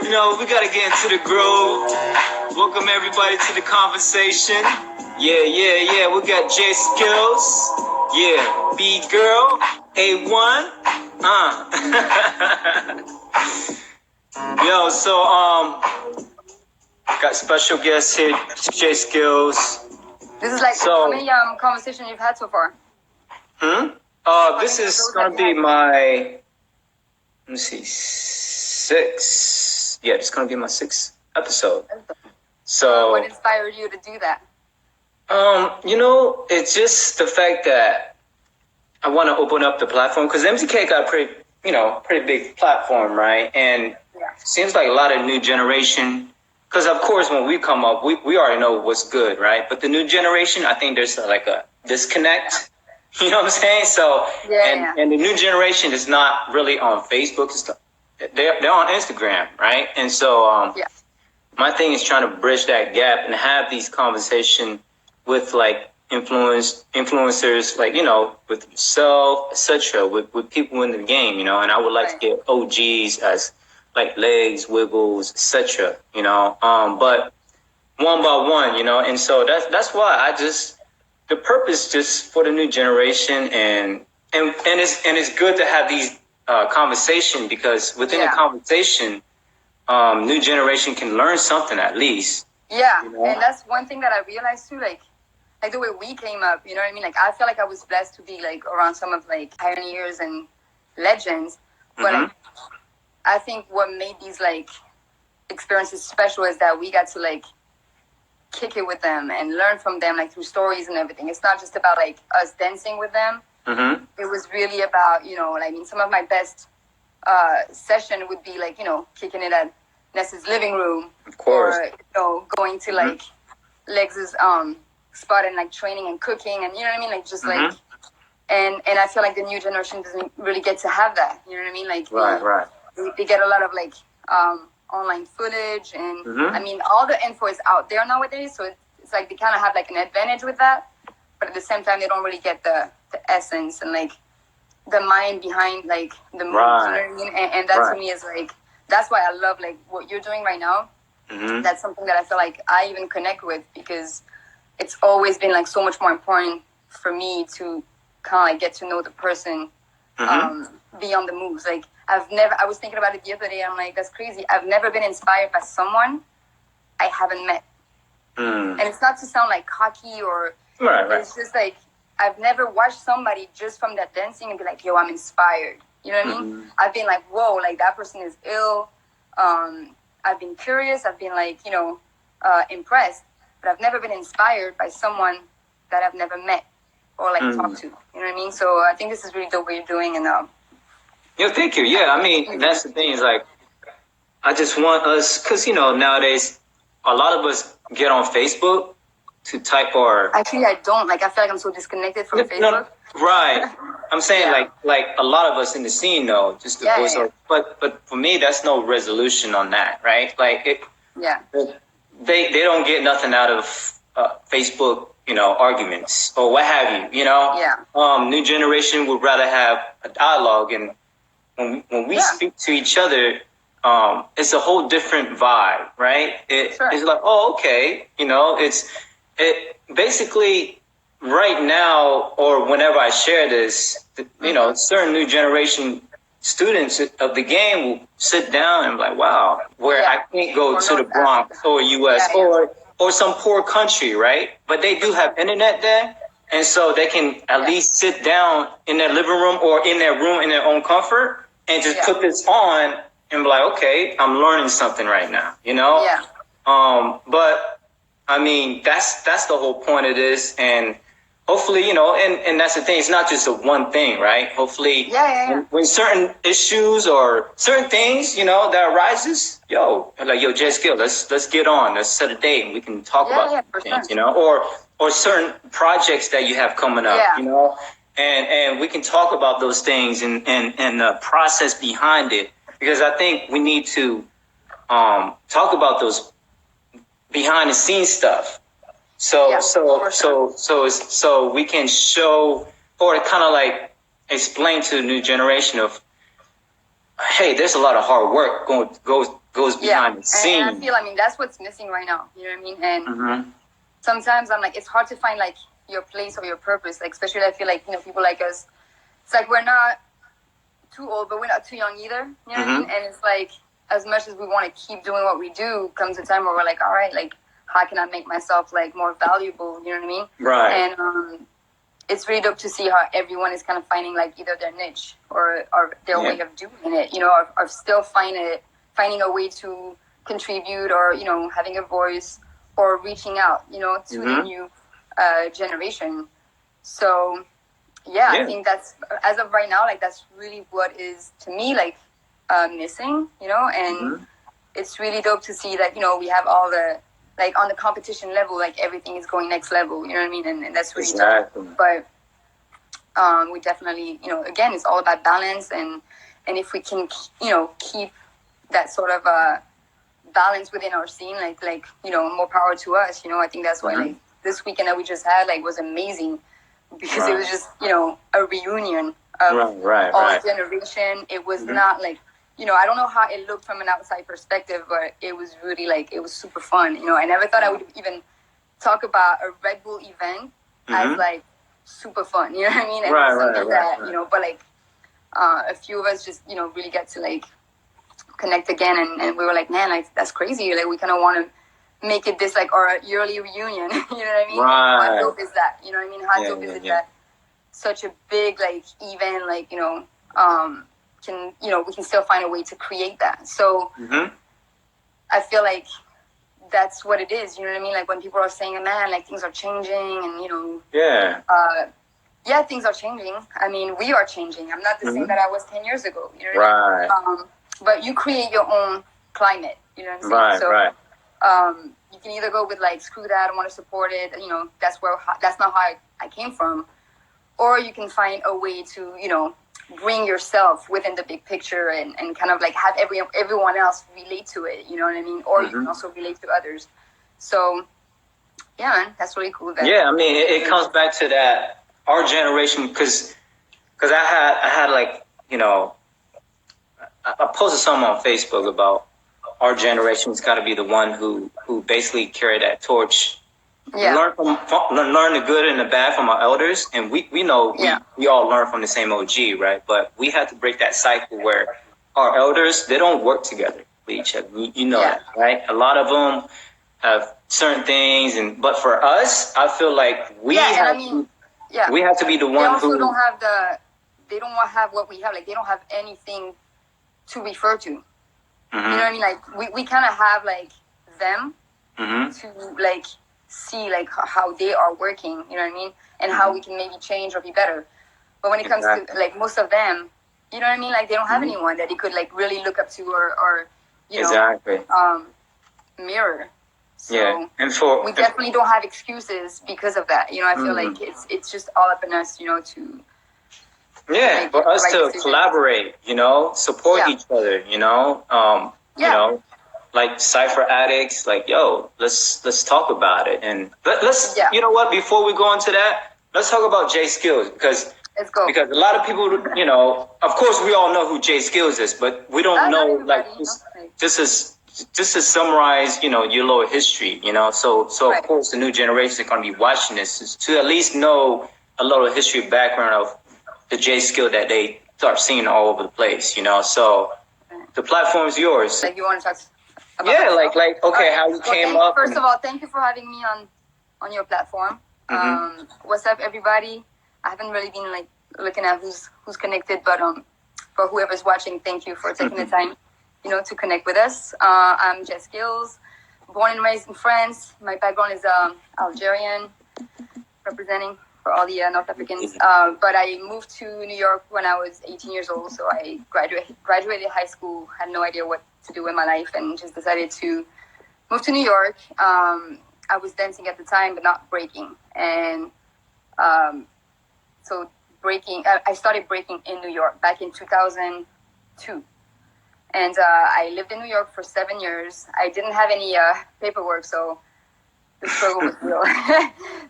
We gotta get into the groove. Welcome everybody to the conversation. Yeah. We got Jeskilz. Yeah, B girl, A1. Yo, so got special guests here, Jeskilz. This is like how many conversation you've had so far? This is gonna be my, let me see, 6. Yeah, it's gonna be my 6th episode. So what inspired you to do that? It's just the fact that I want to open up the platform because MZK got a pretty big platform, right? And seems like a lot of new generation. Because of course, when we come up, we already know what's good, right? But the new generation, I think there's like a disconnect. You know what I'm saying? So, and the new generation is not really on Facebook and stuff. They're on Instagram, right? And so, my thing is trying to bridge that gap and have these conversations with like influencers, like, with yourself, etc., with people in the game, and I would like to get OGs as like Legs, Wiggles, etc., but one by one, and so that's why the purpose just for the new generation and it's good to have these conversation because within the conversation, new generation can learn something at least. Yeah, and that's one thing that I realized too, like the way we came up, you know what I mean? Like I feel like I was blessed to be like around some of like pioneers and legends, but like, I think what made these like experiences special is that we got to like kick it with them and learn from them like through stories and everything. It's not just about like us dancing with them. It was really about, some of my best session would be like, kicking it at Nessa's living room. Of course. Or, going to like Legs's spot and like training and cooking and you know what I mean? Like just like and I feel like the new generation doesn't really get to have that. You know what I mean? Like right. They get a lot of like online footage and I mean all the info is out there nowadays, so it's like they kind of have like an advantage with that, but at the same time they don't really get the essence and like the mind behind like the moves, you know what I mean? And that to me is like that's why I love like what you're doing right now. That's something that I feel like I even connect with because it's always been like so much more important for me to kind of like get to know the person beyond the moves. Like I was thinking about it the other day. I'm like, that's crazy. I've never been inspired by someone I haven't met. And it's not to sound like cocky or it's just like, I've never watched somebody just from that dancing and be like, yo, I'm inspired. You know what I mean? I've been like, whoa, like that person is ill. I've been curious. I've been like, impressed, but I've never been inspired by someone that I've never met or like talked to. You know what I mean? So I think this is really the way you're doing and thank you. Yeah, I mean, that's the thing is like, I just want us, because, nowadays, a lot of us get on Facebook to type our... Actually, I don't. Like, I feel like I'm so disconnected from Facebook. No, right. I'm saying like a lot of us in the scene, though, just the voice. But for me, that's no resolution on that, right? Like, they don't get nothing out of Facebook, arguments or what have you, New generation would rather have a dialogue and when we speak to each other, it's a whole different vibe, right? It's like, oh, okay. It basically right now, or whenever I share this, certain new generation students of the game will sit down and be like, wow, where I can't go to the Bronx or US or some poor country, right? But they do have internet there. And so they can at least sit down in their living room or in their room in their own comfort and just put this on and be like, okay, I'm learning something right now, But I mean, that's the whole point of this. And hopefully, and that's the thing. It's not just a one thing, right? Hopefully, when certain issues or certain things, that arises, Jeskilz, let's get on. Let's set a date and we can talk about things, or certain projects that you have coming up, and we can talk about those things and the process behind it. Because I think we need to talk about those behind the scenes stuff. So we can show or kind of like explain to the new generation of, hey, there's a lot of hard work goes goes behind the scenes. And I feel, I mean, that's what's missing right now. You know what I mean? And Mm-hmm. sometimes I'm like, it's hard to find like your place or your purpose. Like, especially I feel like, you know, people like us, it's like we're not too old, but we're not too young either. You know what I mean? And it's like, as much as we want to keep doing what we do, comes a time where we're like, all right, like, how can I make myself like more valuable? You know what I mean? Right. And it's really dope to see how everyone is kind of finding like either their niche or their way of doing it. You know, or still finding a way to contribute, or you know, having a voice, or reaching out, you know, to the new generation. So yeah, I think that's, as of right now, like that's really what is to me like missing, you know, and it's really dope to see that, you know, we have all the, like on the competition level, like everything is going next level, you know what I mean? And that's really dope. But we definitely, you know, again, it's all about balance, and if we can, you know, keep that sort of balance within our scene, like, you know, more power to us, you know. I think that's why like this weekend that we just had like was amazing, because it was just, you know, a reunion of all generation. It was not like, you know, I don't know how it looked from an outside perspective, but it was really like, it was super fun. You know, I never thought I would even talk about a Red Bull event as like super fun. You know what I mean? And something that, you know, but like a few of us just, you know, really get to like connect again. And we were like, man, like that's crazy. Like we kind of want to make it this like our yearly reunion. You know what I mean? How dope is that? You know what I mean? How dope is it that such a big like event, like, you know, can, you know, we can still find a way to create that. So I feel like that's what it is. You know what I mean? Like when people are saying, man, like things are changing, and you know, yeah, things are changing. I mean, we are changing. I'm not the same that I was 10 years ago. You know what I mean? But you create your own climate. You know what I'm saying? So you can either go with like, screw that, I don't want to support it. You know, that's not how I came from. Or you can find a way to, you know, bring yourself within the big picture, and kind of like have everyone else relate to it, you know what I mean? Or you can also relate to others. So yeah, man, that's really cool. I mean, it comes back to that, our generation, because I had like, you know, I posted something on Facebook about our generation's got to be the one who basically carry that torch. Learn the good and the bad from our elders, and we know we all learn from the same OG, right? But we have to break that cycle where our elders, they don't work together with each other. You know that, right? A lot of them have certain things, but for us, I feel like we have to be the one who they don't have what we have. Like they don't have anything to refer to. You know what I mean? Like we kind of have like them to like see like how they are working, you know what I mean, and how we can maybe change or be better. But when it comes to like most of them, you know what I mean, like they don't have anyone that they could like really look up to, or you know, mirror. So and we definitely don't have excuses because of that. You know, I feel like it's just all up in us, you know, to for us to collaborate, you know, support each other, you know, you know, like Cypher Addicts, like, yo, let's talk about it. And let's you know what, before we go into that, let's talk about Jeskilz, because a lot of people, you know, of course we all know who Jeskilz is, but we don't know, like, just to summarize, you know, your little history, you know, so of course the new generation is going to be watching this, is to at least know a little history background of the Jeskilz that they start seeing all over the place, you know. So the platform is yours. Like, you want to talk about like okay, how you came up. First of all, thank you for having me on your platform. What's up, everybody? I haven't really been like looking at who's connected, but for whoever's watching, thank you for taking the time, you know, to connect with us. I'm Jeskilz, born and raised in France. My background is Algerian, representing for all the North Africans. But I moved to New York when I was 18 years old. So I graduated high school, had no idea what to do with my life, and just decided to move to New York. I was dancing at the time, but not breaking. And so breaking, I started breaking in New York back in 2002. And I lived in New York for 7 years. I didn't have any paperwork, so the struggle was real.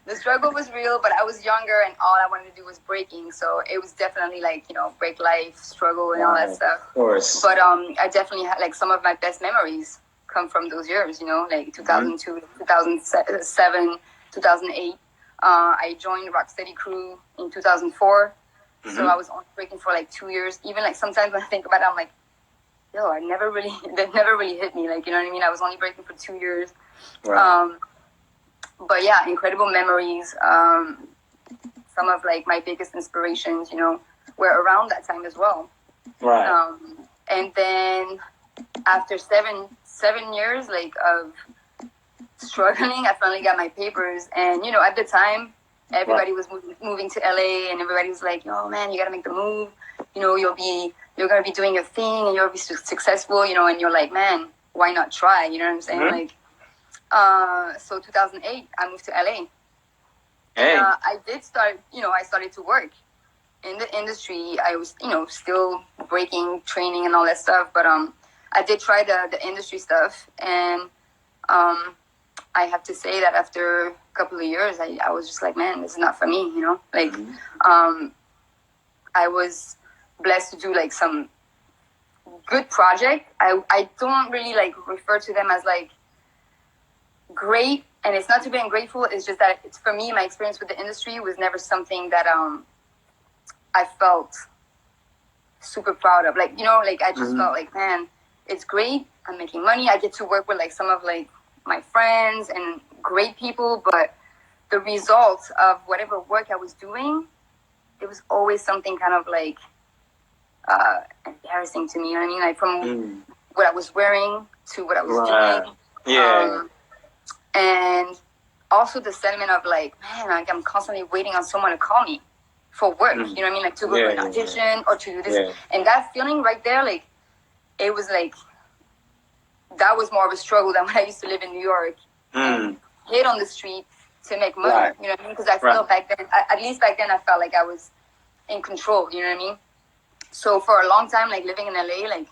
The struggle was real, but I was younger and all I wanted to do was breaking. So it was definitely like, break life, struggle and all that stuff. Of course. But I definitely had like some of my best memories come from those years, like 2002, 2007, 2008. I joined Rocksteady crew in 2004. So I was on breaking for like 2 years. Even like sometimes when I think about it, I'm like, yo, that never really hit me. Like, you know what I mean? I was only breaking for 2 years. Right. But yeah, incredible memories. Some of like my biggest inspirations, were around that time as well. Right. And then after seven years like of struggling, I finally got my papers. And at the time, everybody was moving to LA, and everybody was like, "Oh man, you gotta make the move. You're gonna be doing your thing, and you'll be successful." And you're like, "Man, why not try?" You know what I'm saying? So 2008, I moved to LA. Hey. And, I did start. I started to work in the industry. I was, still breaking, training, and all that stuff. But I did try the industry stuff, and I have to say that after a couple of years, I was just like, man, this is not for me, Like, I was blessed to do like some good project. I don't really like refer to them as like great, and it's not to be ungrateful. It's just that it's, for me, my experience with the industry was never something that I felt super proud of. Like, like I just felt like, man, it's great. I'm making money. I get to work with like some of like my friends and great people, but the result of whatever work I was doing, it was always something kind of like embarrassing to me. You know what I mean? Like from what I was wearing to what I was doing. Yeah. And also the sentiment of like, man, like I'm constantly waiting on someone to call me for work. You know what I mean? Like to go to an audition or to do this. Yeah. And that feeling right there, like, it was like, that was more of a struggle than when I used to live in New York and hit on the street to make money. Right. You know what I mean? Because I felt back then, at least back then, I felt like I was in control. You know what I mean? So for a long time, like living in LA, like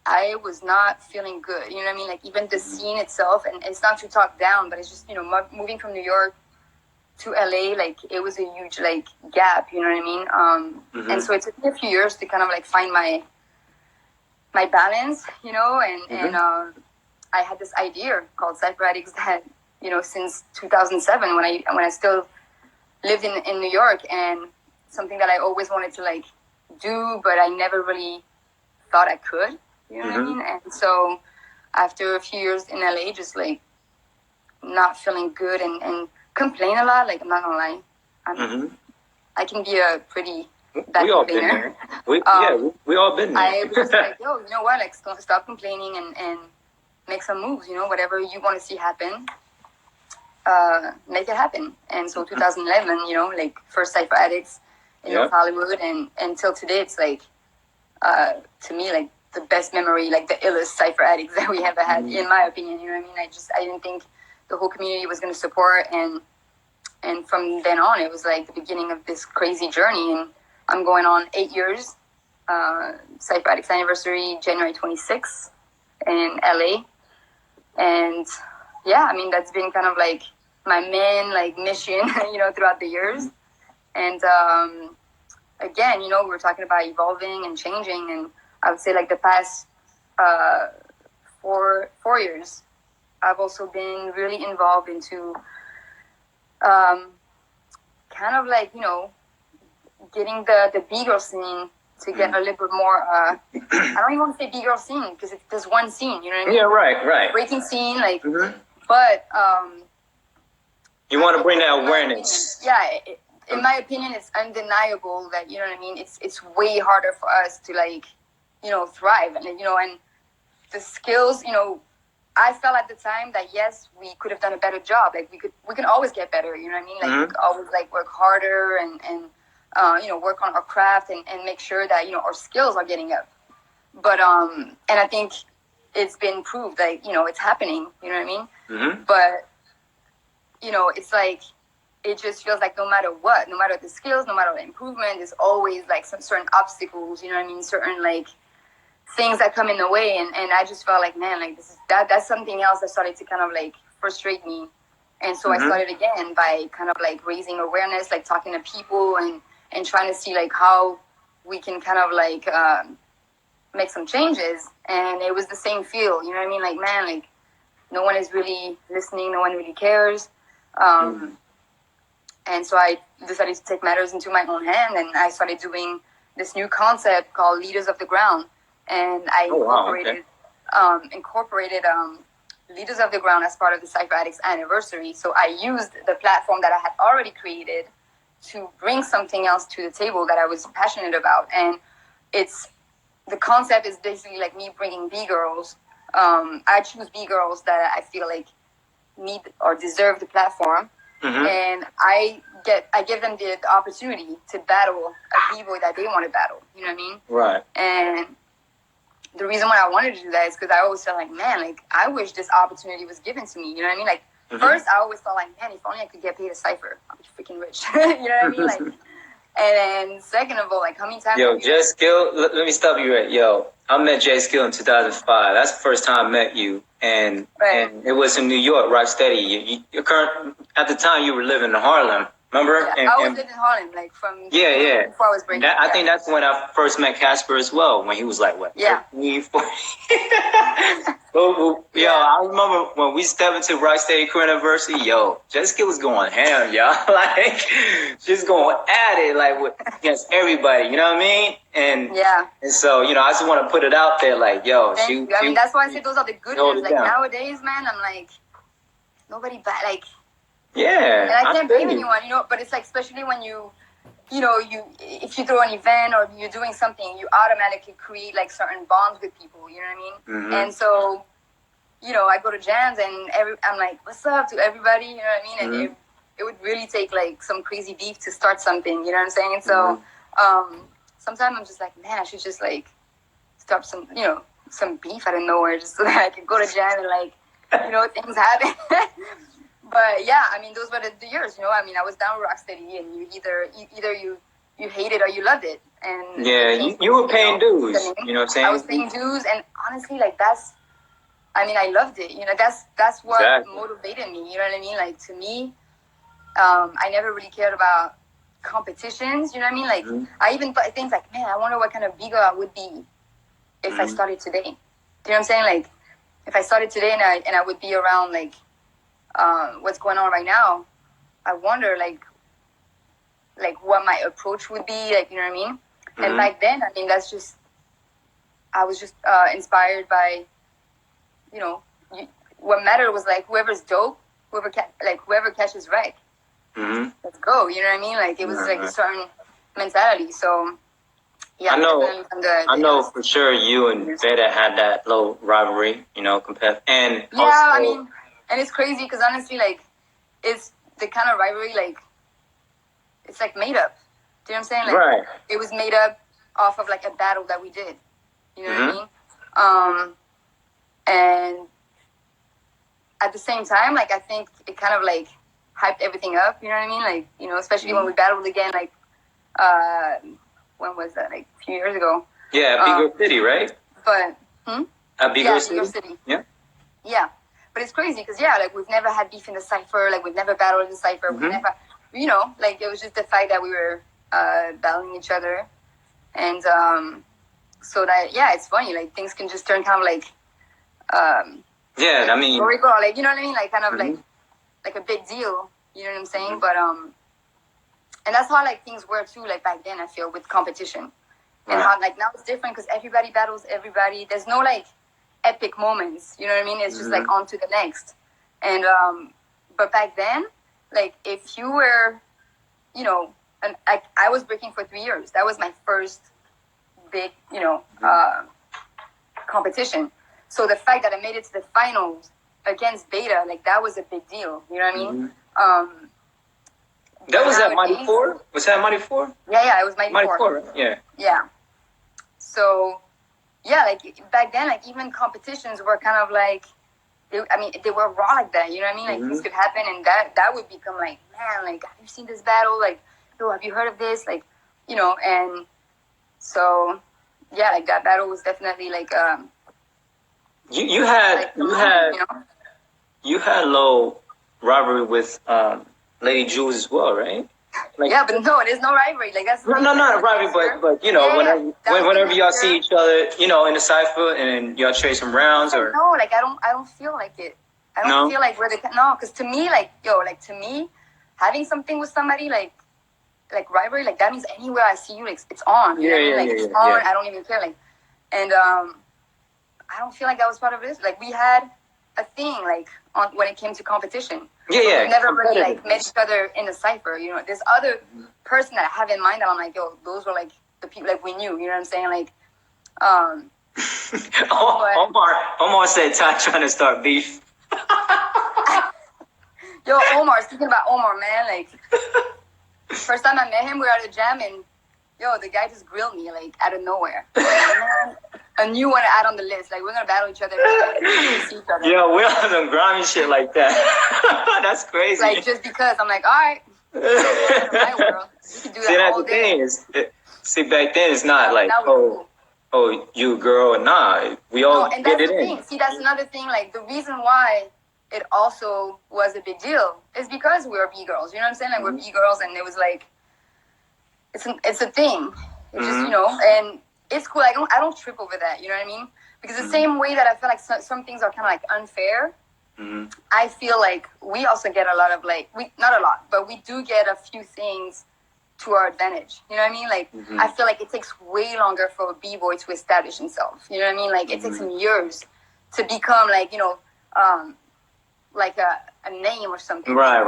I was not feeling good. You know what I mean? Like even the scene itself, and it's not to talk down, but it's just, moving from New York to LA, like it was a huge like gap. You know what I mean? And so it took me a few years to kind of like find my balance, and I had this idea called Cypher Adikts that, since 2007 when I still lived in New York, and something that I always wanted to like do, but I never really thought I could, you know what I mean? And so after a few years in LA, just like not feeling good and complain a lot, like I'm not gonna lie, I can be a pretty bad we all been complainer. there. We all been there. I was just like, yo, you know what? Like, stop complaining and make some moves. Whatever you want to see happen, make it happen. And so 2011, like first Cypher Adikts in North Hollywood, and until today, it's like, to me, like the best memory, like the illest Cypher Adikts that we ever had, in my opinion. You know what I mean? I didn't think the whole community was going to support, and from then on, it was like the beginning of this crazy journey, and I'm going on 8 years. Cypher Adikts anniversary, January 26th in LA. And yeah, I mean, that's been kind of like my main like mission, throughout the years. And again, we're talking about evolving and changing. And I would say like the past 4 years, I've also been really involved into kind of like, getting the B-girl scene to get a little bit more, I don't even want to say B-girl scene, because there's one scene, you know what I mean? Yeah, right. Breaking scene, like, but... you want to bring that awareness. In my opinion, it's undeniable that, you know what I mean, it's way harder for us to, like, thrive. And, and the skills, I felt at the time that, yes, we could have done a better job. Like, we can always get better, you know what I mean? Like, we could always, like, work harder and work on our craft and make sure that, our skills are getting up. But, and I think it's been proved, like, it's happening, you know what I mean? But, it's like, it just feels like no matter what, no matter the skills, no matter the improvement, there's always, like, some certain obstacles, you know what I mean? Certain, like, things that come in the way. And I just felt like, man, like, that's something else that started to kind of, like, frustrate me. And so I started again by kind of like raising awareness, like talking to people and trying to see like how we can kind of like make some changes. And it was the same feel, you know what I mean? Like, man, like no one is really listening. No one really cares. And so I decided to take matters into my own hand, and I started doing this new concept called Leaders of the Ground. And I incorporated Leaders of the Ground as part of the Cypher Addicts anniversary. So I used the platform that I had already created to bring something else to the table that I was passionate about. And the concept is basically like me bringing B-girls. I choose B-girls that I feel like need or deserve the platform. And I give them the opportunity to battle a B-boy that they want to battle. You know what I mean? Right. And the reason why I wanted to do that is because I always felt like, man, like I wish this opportunity was given to me. You know what I mean? Like first, I always thought like, man, if only I could get paid a cipher, I'd be freaking rich. You know what I mean? Like, and then second of all, like how many times? Yo, Jeskilz, let me stop you right. Yo, I met Jeskilz in 2005. That's the first time I met you, and it was in New York, Rocksteady. Your current at the time you were living in Harlem. Remember? Yeah, I was living in Harlem, like from before I was breaking. I think that's when I first met Casper as well, when he was like, what? Yeah. 13, 14. Yo, I remember when we stepped into Rocksteady Career University, yo, Jessica was going ham, y'all. Like, she's going at it, like, against everybody, you know what I mean? And so, you know, I just want to put it out there, like, yo, I mean, that's why I say those are the good ones. Like, nowadays, man, I'm like, nobody like... Yeah. And I can't blame anyone, you know, but it's like, especially when if you throw an event or you're doing something, you automatically create like certain bonds with people, you know what I mean? And so, you know, I go to jams and I'm like, what's up to everybody, you know what I mean? And it would really take like some crazy beef to start something, you know what I'm saying? And so, sometimes I'm just like, man, I should just like start some, you know, some beef out of nowhere just so that I can go to jam and like, you know, things happen. But yeah, I mean, those were the years, you know. I mean, I was down with Rocksteady, and you either you hate it or you loved it. And you were paying dues. You know what I'm saying? I was paying dues, and honestly, like I loved it. You know, that's what motivated me. You know what I mean? Like to me, I never really cared about competitions. You know what I mean? Like I even thought things like, man, I wonder what kind of bigger I would be if I started today. Do you know what I'm saying? Like if I started today and I would be around like. What's going on right now, I wonder like what my approach would be, like, you know what I mean? And back then, I mean, I was just inspired by, you know, what mattered was like whoever's dope, whoever catches right. Let's go, you know what I mean? Like it was like a certain mentality. So yeah, I know for sure you and Veda had that little rivalry, you know, and yeah, also, I mean. And it's crazy because honestly, like, it's the kind of rivalry, like, it's like made up. Do you know what I'm saying? Like, it was made up off of like a battle that we did. You know what I mean? And at the same time, like, I think it kind of like hyped everything up. You know what I mean? Like, you know, especially when we battled again, like, when was that? Like a few years ago. Yeah, Big Girl City, right? But Big Girl City. Yeah. Yeah. But it's crazy because, yeah, like, we've never had beef in the Cypher. Like, we've never battled in the Cypher. We've never, you know, like, it was just the fact that we were battling each other. And so that, yeah, it's funny. Like, things can just turn kind of like... I mean... Historical, like, you know what I mean? Like, kind of like a big deal. You know what I'm saying? But, and that's how, like, things were, too, like, back then, I feel, with competition. And how, like, now it's different because everybody battles everybody. There's no, like... epic moments, you know what I mean? It's just like on to the next. And but back then, like if you were, you know, and I was breaking for 3 years. That was my first big, you know, competition. So the fact that I made it to the finals against Beta, like that was a big deal. You know what I mean? That was at Mighty 4? Was that Mighty 4? Yeah, it was Mighty 4. Yeah. Yeah. So yeah, like back then, like even competitions were kind of like, they were raw like that. You know what I mean? Like things could happen, and that would become like, man, like have you seen this battle? Like, yo, have you heard of this? Like, you know, and so yeah, like that battle was definitely like you had you know? you had a little rivalry with Lady Jules as well, right? Like, yeah, but no, there's no rivalry. Like that's no, not a rivalry, but you know, whenever y'all see each other, you know, in the cipher and y'all trade some rounds, or no, like I don't feel like it. I don't feel like we're because to me, like to me, having something with somebody like rivalry, like that means anywhere I see you, like it's on. You know what I mean? Like it's on. I don't even care. Like, and I don't feel like that was part of this. Like we had a thing like on when it came to competition. We never really like met each other in the cipher. You know, this other person that I have in mind that I'm like, yo, those were like the people like we knew. You know what I'm saying? Like, Omar said Ty trying to start beef. Yo, Omar, speaking about Omar, man, like first time I met him, we were at a jam and the guy just grilled me like out of nowhere. Man, a new one to add on the list. Like we're gonna battle each other. Yeah, we're on some grimy shit like that. That's crazy. Like just because I'm like, all right, my world, you can do that all day. See, back then it's not like you girl and we all get it in. See, that's another thing. Like the reason why it also was a big deal is because we were B girls. You know what I'm saying? Like we're B girls, and it was like it's a thing. It's just and it's cool. I don't trip over that. You know what I mean? Because the same way that I feel like some things are kind of like unfair, I feel like we also get a lot of not a lot, but we do get a few things to our advantage. You know what I mean? Like I feel like it takes way longer for a B-boy to establish himself. You know what I mean? Like it takes him years to become like like a name or something. Right.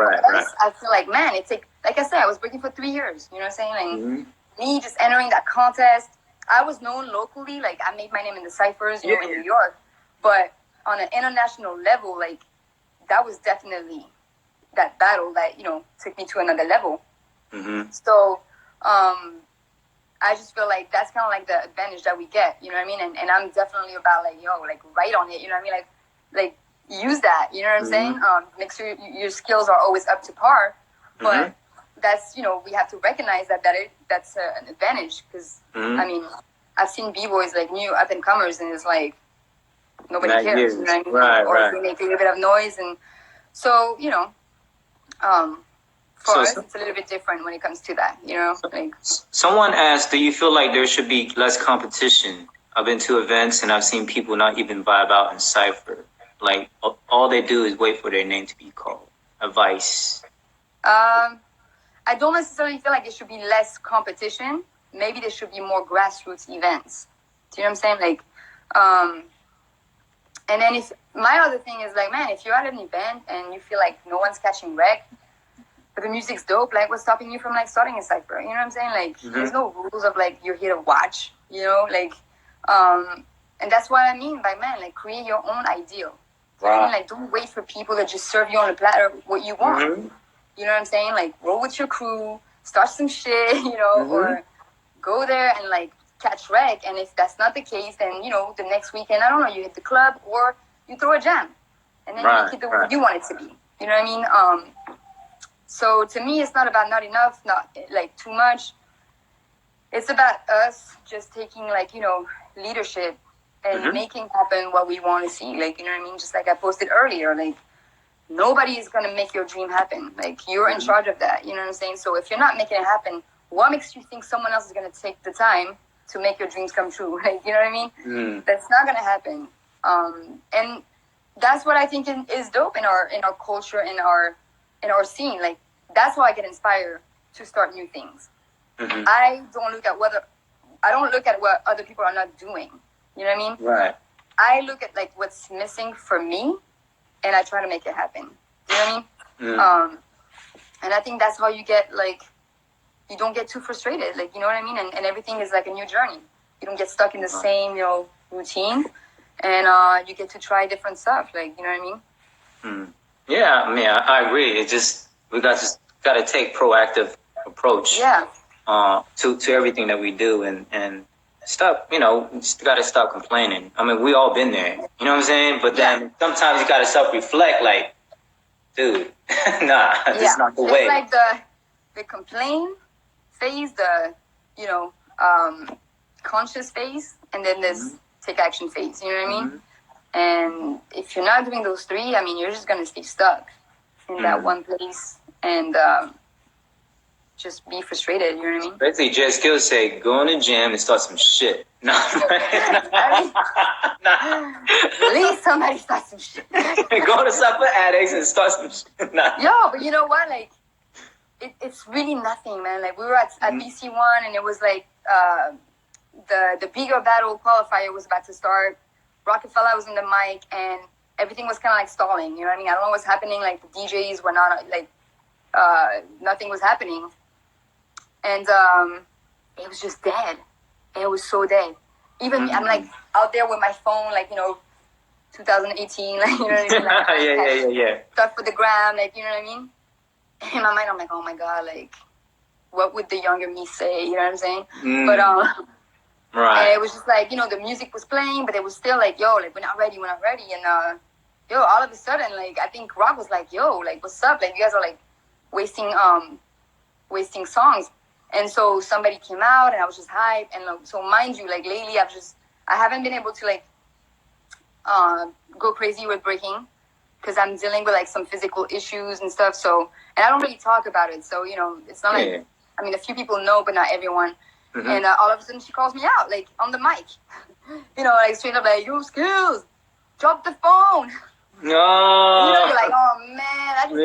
I feel like, man, it's like I said, I was breaking for 3 years. You know what I'm saying? Like me just entering that contest. I was known locally. Like I made my name in the ciphers, in New York. But on an international level, like that was definitely that battle that took me to another level. So I just feel like that's kind of like the advantage that we get. You know what I mean? And I'm definitely about like right on it. You know what I mean? Like use that. You know what I'm saying? Make sure your skills are always up to par. But that's we have to recognize that's an advantage because I mean I've seen b-boys like new up and comers and it's like nobody cares. You know what I mean? Or they make a little bit of noise and so for us it's a little bit different when it comes to that. Like someone asked, do you feel like there should be less competition? I've been to events and I've seen people not even vibe out in cipher. Like all they do is wait for their name to be called. Advice. I don't necessarily feel like there should be less competition. Maybe there should be more grassroots events. Do you know what I'm saying? Like, and then my other thing is like, man, if you're at an event and you feel like no one's catching wreck, but the music's dope, like what's stopping you from like starting a cipher? You know what I'm saying? Like, there's no rules of like you're here to watch. Like, and that's what I mean by man, like create your own ideal. Right. I mean, like don't wait for people to just serve you on a platter what you want. You know what I'm saying? Like roll with your crew, start some shit, or go there and like catch wreck. And if that's not the case, then the next weekend, I don't know, you hit the club or you throw a jam, and then you make it the way you want it to be. You know what I mean? So to me, it's not about not enough, not like too much. It's about us just taking like leadership and making happen what we want to see. Like, you know what I mean? Just like I posted earlier, like nobody is going to make your dream happen. Like you're in charge of that. You know what I'm saying? So if you're not making it happen, what makes you think someone else is going to take the time to make your dreams come true? Like, you know what I mean? That's not going to happen. And that's what I think is dope in our culture, in our scene. Like that's how I get inspired to start new things. I don't look at what other people are not doing. You know what I mean? Right. I look at like what's missing for me, and I try to make it happen. You know what I mean? And I think that's how you get like, you don't get too frustrated. Like, you know what I mean? And everything is like a new journey. You don't get stuck in the same, routine, and you get to try different stuff. Like, you know what I mean? Yeah, I mean, I agree. It's just we got to take proactive approach. Yeah. To everything that we do and stop. Just got to stop complaining. I mean, we all been there. You know what I'm saying? But then sometimes you got to self-reflect. Like, dude, nah, this is not the way. It's like the complain phase, the conscious phase, and then this take action phase. You know what I mean? And if you're not doing those three, I mean, you're just going to stay stuck in that one place and just be frustrated, you know what I mean? Basically, Jeskilz say, go in the gym and start some shit. No. Please, somebody start some shit. Go to Cypher Adikts and start some shit. Yo, but you know what? Like, it's really nothing, man. Like, we were at BC1, and it was like the bigger battle qualifier was about to start. Rockefeller was in the mic, and everything was kind of like stalling. You know what I mean? I don't know what's happening. Like, the DJs were not, like, nothing was happening. And it was just dead. It was so dead. Even me, I'm like out there with my phone, like, 2018, like, you know what I mean? Like, yeah. Stuff for the gram, like, you know what I mean? In my mind, I'm like, oh my God, like, what would the younger me say? You know what I'm saying? But, right. And it was just like, the music was playing, but it was still like, yo, like, we're not ready. And, yo, all of a sudden, like, I think Rock was like, yo, like, what's up? Like, you guys are, like, wasting songs. And so somebody came out, and I was just hyped. And so mind you, like, lately I haven't been able to, like, go crazy with Breakin because I'm dealing with, like, some physical issues and stuff. So, and I don't really talk about it. So, it's not like, I mean, a few people know, but not everyone. And all of a sudden she calls me out, like, on the mic. Like, straight up, like, yo, Skills, drop the phone. No. You're like, oh man, I just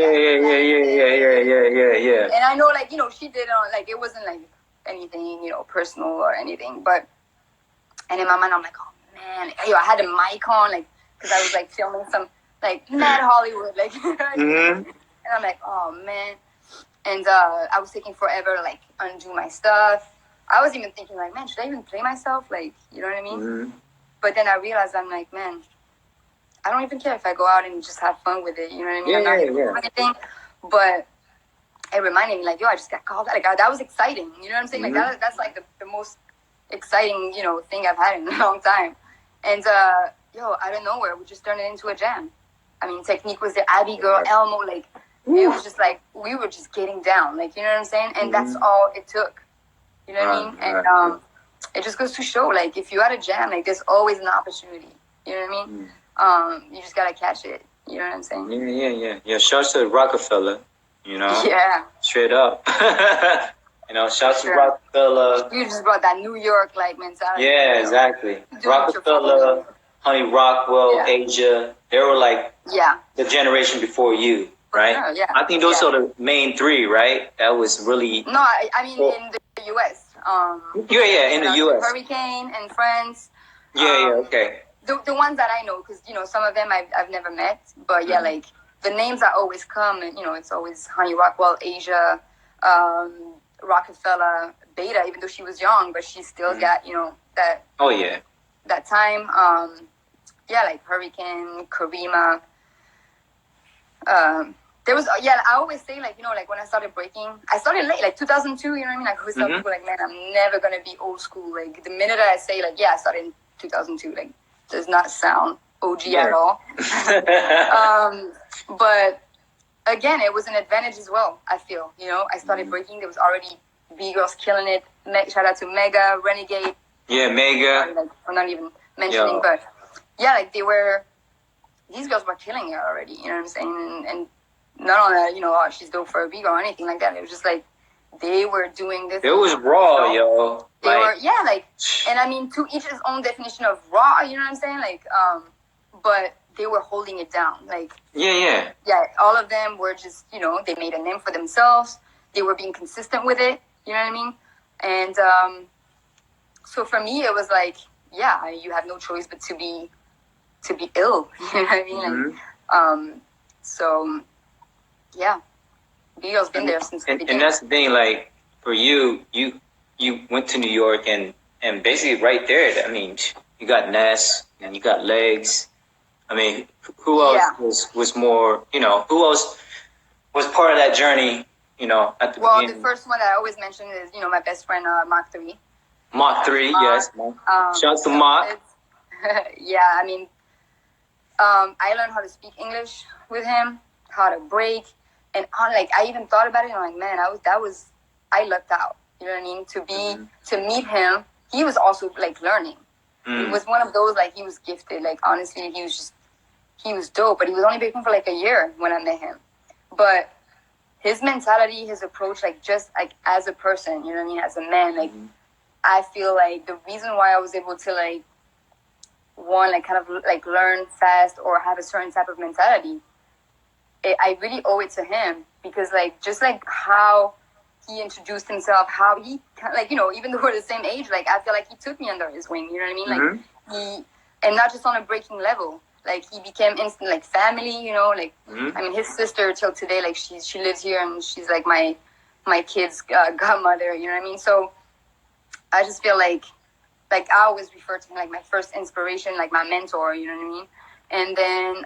Yeah. And I know, like, she did like, it wasn't like anything, personal or anything, but and in my mind I'm like, oh man, yo, I had a mic on, like, because I was like filming some like mad Hollywood, like, and I'm like, oh man, and I was taking forever to, like, undo my stuff. I was even thinking, like, man, should I even play myself, like, you know what I mean? But then I realized, I'm like, man, I don't even care if I go out and just have fun with it. You know what I mean? I'm not even doing anything. But it reminded me, like, yo, I just got called out. Like, that was exciting. You know what I'm saying? Like, that's like the most exciting, thing I've had in a long time. And, yo, out of nowhere, we just turned it into a jam. I mean, Technique was there, Abby Girl, Elmo, like, it was just like, we were just getting down. Like, you know what I'm saying? And that's all it took. You know what I mean? And it just goes to show, like, if you're at a jam, like, there's always an opportunity. You know what I mean? You just gotta catch it. You know what I'm saying? Yeah. Shouts to Rockefeller. Yeah. Straight up. Shouts to Rockefeller. You just brought that New York, like, mentality. Yeah, exactly. Rockefeller, Honey Rockwell, Asia. They were like the generation before you, right? Sure, yeah. I think those are the main three, right? That was really. No, I mean in the U.S. In the U.S. Hurricane and Friends. Okay. The ones that I know, because, some of them I've never met. But, yeah, like, the names that always come, and, it's always Honey Rockwell, Asia, Rockefeller, Beta, even though she was young, but she still got, that... Oh, yeah. That time, like Hurricane, Karima. There was, I always say, like, like, when I started breaking, I started late, like, 2002, you know what I mean? Like, I always tell people, like, man, I'm never going to be old school. Like, the minute that I say, like, I started in 2002, like, does not sound OG at all. But again, it was an advantage as well, I feel. I started breaking. There was already B-girls killing it. Shout out to Mega, Renegade. Yeah, Mega. Like, I'm not even mentioning, but yeah, like, these girls were killing it already. You know what I'm saying? And not on that, oh, she's dope for a B-girl or anything like that. It was just like, they were doing this. It was raw, yo. They were, and I mean, to each his own definition of raw, you know what I'm saying? Like, but they were holding it down. Like, yeah, all of them were just, they made a name for themselves. They were being consistent with it, you know what I mean? And so for me, it was like, you have no choice but to be ill, you know what I mean? Like, so, yeah. B-girl's been there since the beginning. And that's the thing, like, for you went to New York and basically right there, I mean, you got Ness and you got Legs. I mean, who else was more, who else was part of that journey, at the beginning? The first one that I always mention is, my best friend, Mach 3. Mach 3, yes. Shouts to Mach. I mean, I learned how to speak English with him, how to break. And I even thought about it, and I'm like, man, I lucked out. You know what I mean? To meet him, he was also, like, learning. He was one of those, like, he was gifted. Like, honestly, he was dope. But he was only Breakin for like a year when I met him. But his mentality, his approach, like, just like as a person, you know what I mean, as a man, like, I feel like the reason why I was able to, like, like, kind of like learn fast or have a certain type of mentality, I really owe it to him, because, like, just like how he introduced himself, how he, like, you know, even though we're the same age, like, I feel like he took me under his wing, you know what I mean? Like, and not just on a Breakin level, like, he became instant, like, family, you know, like, I mean, his sister till today, like, she lives here, and she's like my kid's godmother, you know what I mean? So I just feel like I always refer to him like my first inspiration, like my mentor, you know what I mean? And then,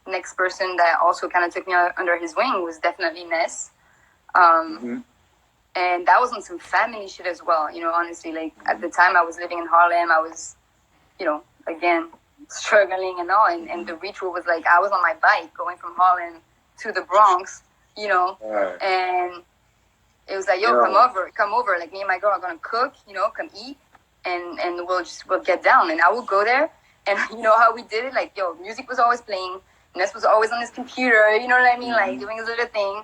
next person that also kind of took me under his wing was definitely Ness. And that was on some family shit as well, you know, honestly. Like, at the time I was living in Harlem, I was, you know, again, struggling and all. And the ritual was like, I was on my bike going from Harlem to the Bronx, you know, and it was like, yo, come over. Like, me and my girl are going to cook, you know, come eat, and we'll get down. And I would go there, and you know how we did it? Like, yo, music was always playing. Ness was always on his computer, you know what I mean? Like, doing his little thing.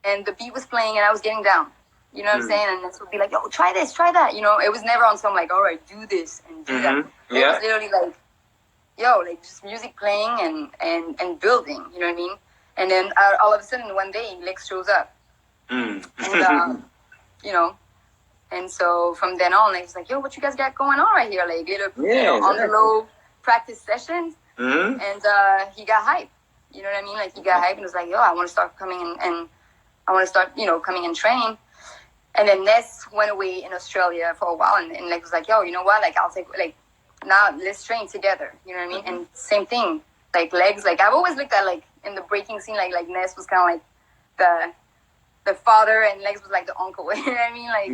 And the beat was playing, and I was getting down. You know what I'm saying? And Ness would be like, yo, try this, try that. You know, it was never on some, like, all right, do this and do that. It was literally like, yo, like, just music playing and building, you know what I mean? And then all of a sudden, one day, Lex shows up. And, you know, and so from then on, like, it's like, yo, what you guys got going on right here? Like, on the low practice sessions. And he got hyped. You know what I mean? Like, he got hyped and was like, yo, I want to start coming and I want to start, you know, coming and training. And then Ness went away in Australia for a while, and like, was like, yo, you know what? Like, I'll take, like, now let's train together. You know what I mean? And same thing, like, Legs. Like, I've always looked at, like, in the breaking scene, like Ness was kind of like the father, and Legs was like the uncle. You know what I mean? Like,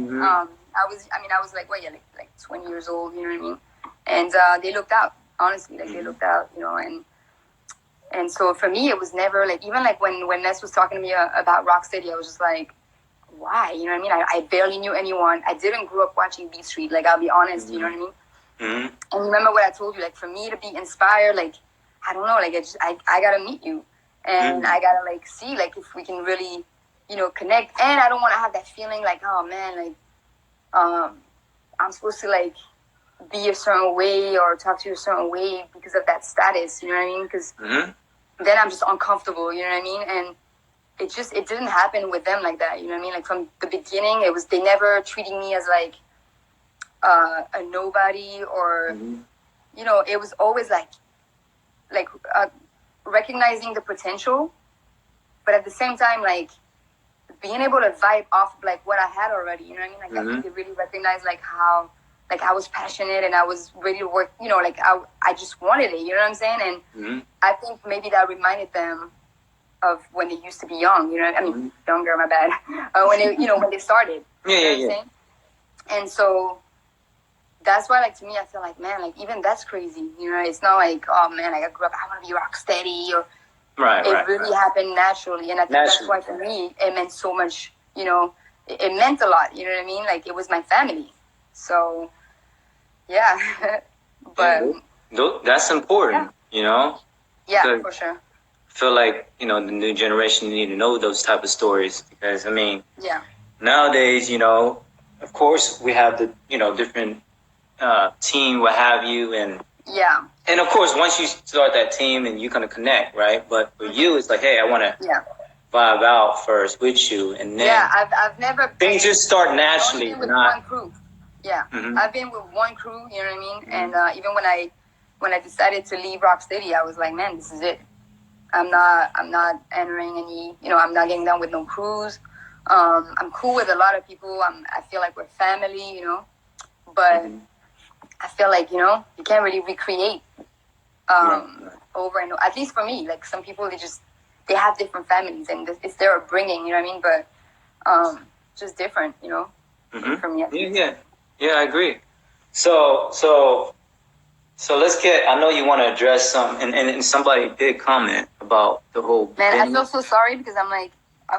I was like, well, yeah, like 20 years old. You know what I mean? And they looked out. Honestly, like, they looked out. You know, and so for me, it was never like, even like when Ness was talking to me about Rocksteady, I was just like, why? You know what I mean? I barely knew anyone. I didn't grow up watching Beat Street. Like, I'll be honest. You know what I mean? And remember what I told you? Like, for me to be inspired, like, I don't know, like, I gotta meet you, and I gotta, like, see, like, if we can really, you know, connect. And I don't want to have that feeling like, oh man, like, I'm supposed to, like, be a certain way or talk to you a certain way because of that status. You know what I mean? Because then I'm just uncomfortable. You know what I mean? And it didn't happen with them like that. You know what I mean? Like, from the beginning, they never treated me as like a nobody, or you know, it was always like recognizing the potential, but at the same time, like, being able to vibe off of, like, what I had already. You know what I mean? Like, I think they really recognized, like, how, like, I was passionate and I was ready to work. You know, like, I just wanted it. You know what I'm saying? And I think maybe that reminded them of when they used to be young, you know, I mean, younger, my bad, when they, you know, when they started, you know what I'm saying? And so that's why, like, to me, I feel like, man, like, even that's crazy, you know, it's not like, oh man, like, I grew up, I want to be rock steady, or it really happened naturally. And I think that's why, for me, it meant so much, you know, it meant a lot, you know what I mean? Like, it was my family. So yeah. But that's important, you know? Yeah, for sure. Feel like, you know, the new generation need to know those type of stories, because I mean, nowadays, you know, of course we have the, you know, different team, what have you, and and of course once you start that team and you kind of connect, right? But for you, it's like, hey, I want to vibe out first with you, and then I've never things just start naturally. With one crew, I've been with one crew, you know what I mean? And even when I decided to leave Rocksteady, I was like, man, this is it. I'm not entering any, you know, I'm not getting down with no crews. I'm cool with a lot of people. I feel like we're family, you know, but I feel like, you know, you can't really recreate over and over. At least for me, like, some people, they have different families and it's their upbringing, you know what I mean? But just different, you know, for me. Yeah, I agree. So let's get, I know you want to address something, and somebody did comment about the whole Man, I feel so sorry, because I'm like,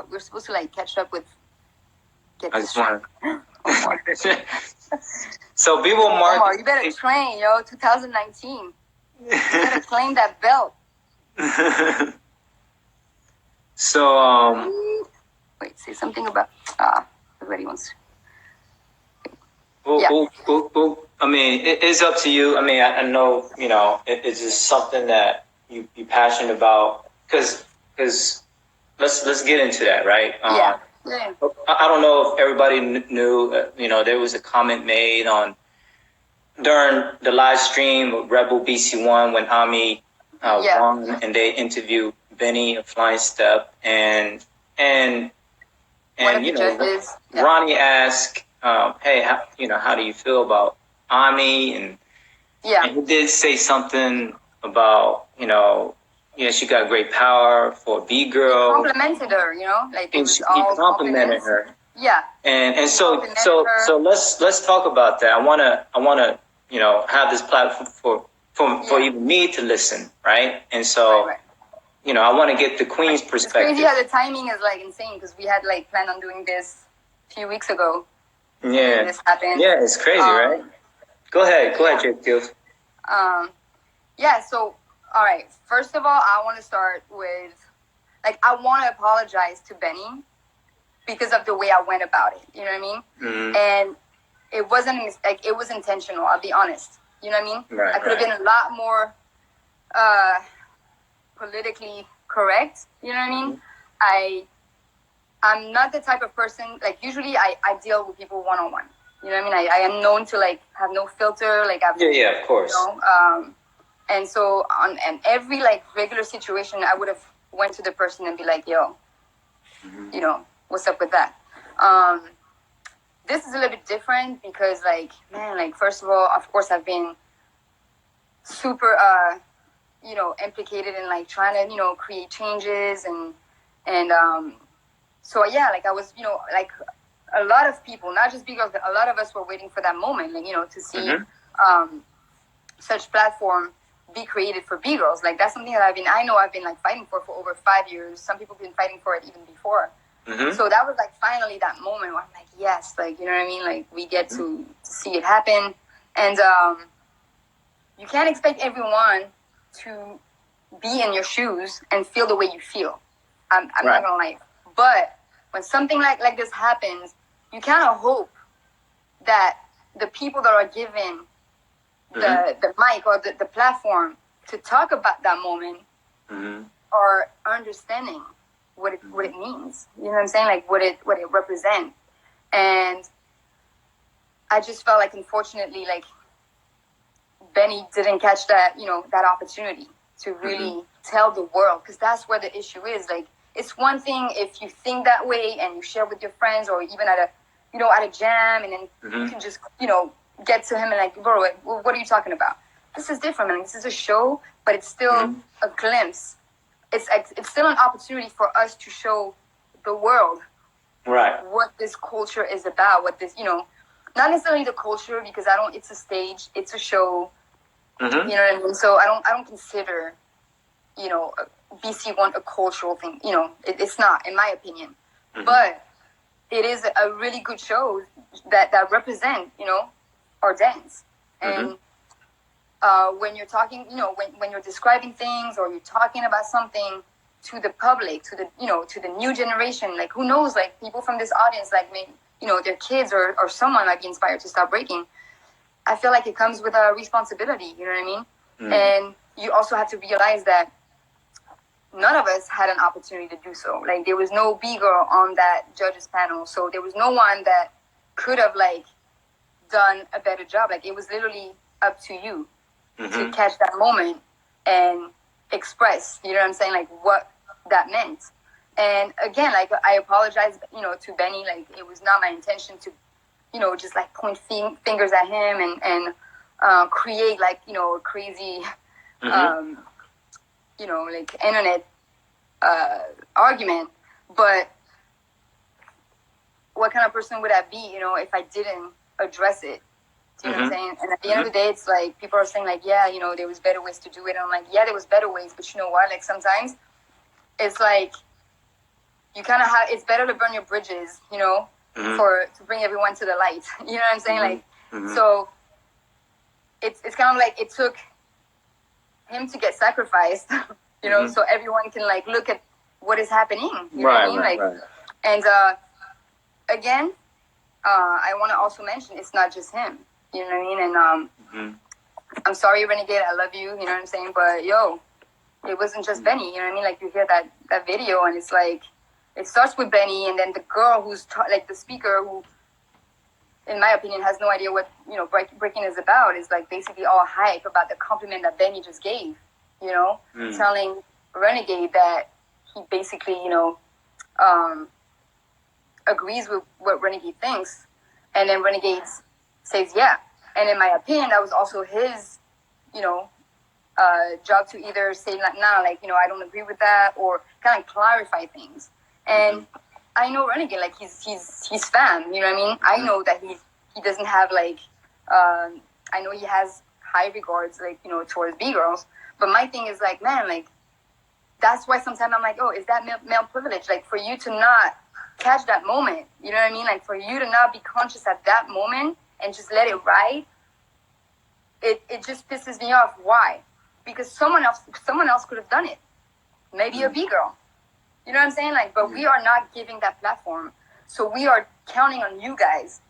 we're supposed to, like, catch up with, I just want to, So people mark. Omar, you better train, 2019. You better claim that belt. So wait, say something about everybody wants. I mean, it's up to you. I mean, I know, it's just something that you're passionate about. Because let's get into that, right? Yeah. I don't know if everybody knew. There was a comment made during the live stream of Rebel BC1 when Ami won, and they interviewed Benny of Flying Step, and judges, Ronnie asked, "Hey, how do you feel about Ami?" And he did say something about, she got great power for a B girl. He complimented her, like he complimented her. Yeah. And so let's talk about that. I wanna have this platform for even me to listen, right? And so right. I want to get the Queen's perspective. It's crazy how the timing is like insane because we had like planned on doing this a few weeks ago. Yeah. This happened. Yeah, it's crazy, right? Go ahead, Jeskilz. Yeah. So, all right. First of all, I want to start with, I want to apologize to Benny because of the way I went about it. You know what I mean? Mm-hmm. And it wasn't it was intentional. I'll be honest. You know what I mean? Right. I could have been a lot more politically correct. You know what I mean? Mm-hmm. I'm not the type of person, usually I deal with people one-on-one. You know what I mean? I am known to have no filter. Yeah, of course. And so on every regular situation, I would have went to the person and be like, yo, mm-hmm. What's up with that? This is a little bit different because first of all, of course, I've been super, implicated in trying to, create changes and so yeah, I was, a lot of people, not just because a lot of us were waiting for that moment, to see mm-hmm. Such platform be created for B-girls. That's something that I've been fighting for over 5 years. Some people have been fighting for it even before. Mm-hmm. So that was finally that moment where I'm yes, you know what I mean? We get to see it happen. And you can't expect everyone to be in your shoes and feel the way you feel. I'm not gonna lie. But when something like this happens, you kind of hope that the people that are given the mic or the platform to talk about that moment are understanding what it means. You know what I'm saying? What it represents. And I just felt unfortunately Benny didn't catch that that opportunity to really tell the world, because that's where the issue is. It's one thing if you think that way and you share with your friends or even at a jam, and then you can just get to him and bro, what are you talking about? This is different, man. This is a show, but it's still a glimpse. It's still an opportunity for us to show the world what this culture is about, what this, not necessarily the culture, because it's a stage, it's a show, you know what I mean? So I don't consider, BC1 a cultural thing, it's not, in my opinion, but it is a really good show that represent, our dance. And when you're talking, when you're describing things or you're talking about something to the public, to the, to the new generation, who knows, people from this audience, maybe, their kids or someone might be inspired to start breaking. I feel it comes with a responsibility, you know what I mean? And you also have to realize that none of us had an opportunity to do so. There was no B-girl on that judges panel, so there was no one that could have done a better job. It was literally up to you to catch that moment and express, you know what I'm saying, what that meant. And again, I apologize, to Benny. It was not my intention to, just point fingers at him and create a crazy, internet argument. But what kind of person would I be, if I didn't address it? Do you know what I'm saying? And at the end of the day, it's people are saying yeah, there was better ways to do it. And I'm yeah, there was better ways, but you know what? Sometimes it's you kind of have, it's better to burn your bridges, to bring everyone to the light. You know what I'm saying? So it's kind of like it took him to get sacrificed, you know, so everyone can like look at what is happening. You know what I mean? Like, and again, I want to also mention it's not just him. You know what I mean? And I'm sorry, Renegade, I love you. You know what I'm saying? But yo, it wasn't just Benny. You know what I mean? Like you hear that video, and it's like it starts with Benny, and then the girl who's like the speaker who, in my opinion, has no idea what, you know, Breakin is about, is like basically all hype about the compliment that Benny just gave, you know, telling Renegade that he basically, you know, agrees with what Renegade thinks. And then Renegade says, yeah. And in my opinion, that was also his, you know, job to either say like, nah, like, you know, I don't agree with that, or kind of clarify things. And I know Renegade, like he's fam, you know what I mean? I know that he doesn't have like, I know he has high regards, like, you know, towards B-girls. But my thing is like, man, like, that's why sometimes I'm like, oh, is that male privilege? Like for you to not catch that moment, you know what I mean? Like for you to not be conscious at that moment and just let it ride, it just pisses me off. Why? Because someone else could have done it. Maybe a B-girl. You know what I'm saying? Like, but we are not giving that platform. So we are counting on you guys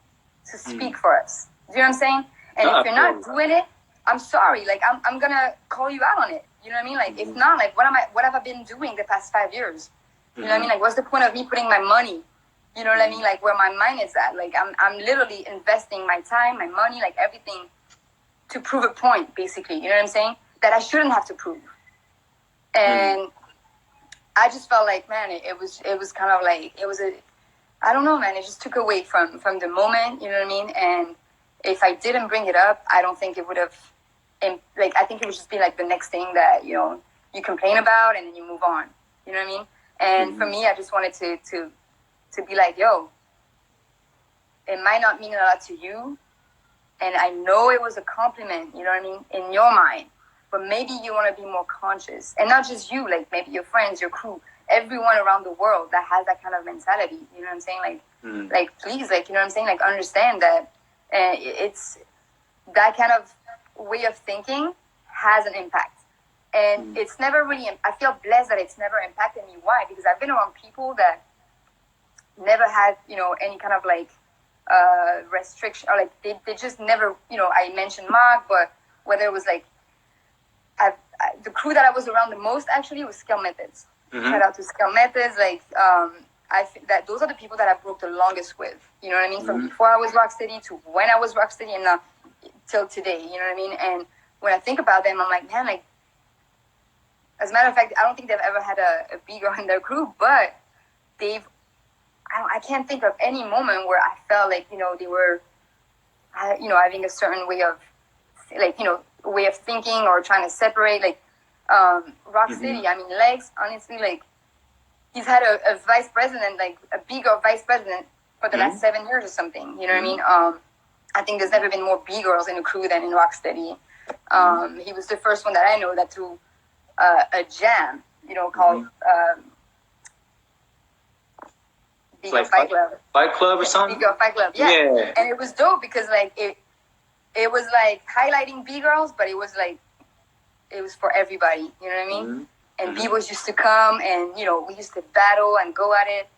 to speak for us. Do you know what I'm saying? And if you're not doing it, I'm sorry. Like, I'm going to call you out on it. You know what I mean? Like, if not, like, what have I been doing the past 5 years? You know what I mean? Like, what's the point of me putting my money? You know what I mean? Like, where my mind is at. Like, I'm literally investing my time, my money, like, everything to prove a point, basically. You know what I'm saying? That I shouldn't have to prove. And I just felt like, man, it was kind of like, I don't know, man, it just took away from the moment, you know what I mean? And if I didn't bring it up, I don't think it would have, like, I think it would just be like the next thing that, you know, you complain about and then you move on, you know what I mean? And for me, I just wanted to be like, yo, it might not mean a lot to you, and I know it was a compliment, you know what I mean, in your mind, but maybe you want to be more conscious. And not just you, like maybe your friends, your crew, everyone around the world that has that kind of mentality. You know what I'm saying? Like, like please, like, you know what I'm saying? Like, understand that it's that kind of way of thinking has an impact. And it's never really, I feel blessed that it's never impacted me. Why? Because I've been around people that never had, you know, any kind of like restriction, or like they just never, you know, I mentioned Mark, but whether it was like, the crew that I was around the most actually was Scale Methods. Shout out to Scale Methods. Like, I think that those are the people that I broke the longest with. You know what I mean? From before I was Rocksteady to when I was Rocksteady and now till today. You know what I mean? And when I think about them, I'm like, man, like, as a matter of fact, I don't think they've ever had a B-girl in their crew, but I can't think of any moment where I felt like, you know, they were, you know, having a certain way of, like, you know, way of thinking or trying to separate, like, Rocksteady. I mean, Legs, honestly, like, he's had a vice president, like a B-girl vice president for the last 7 years or something. You know what I mean? I think there's never been more B-girls in the crew than in Rocksteady. He was the first one that I know that threw a jam, you know, called B-girl Fight Club. Fight Club or something? B-girl Fight Club, yeah. And it was dope because, like, it was like highlighting B-girls, but it was like, it was for everybody, you know what I mean? And B-boys used to come and, you know, we used to battle and go at it.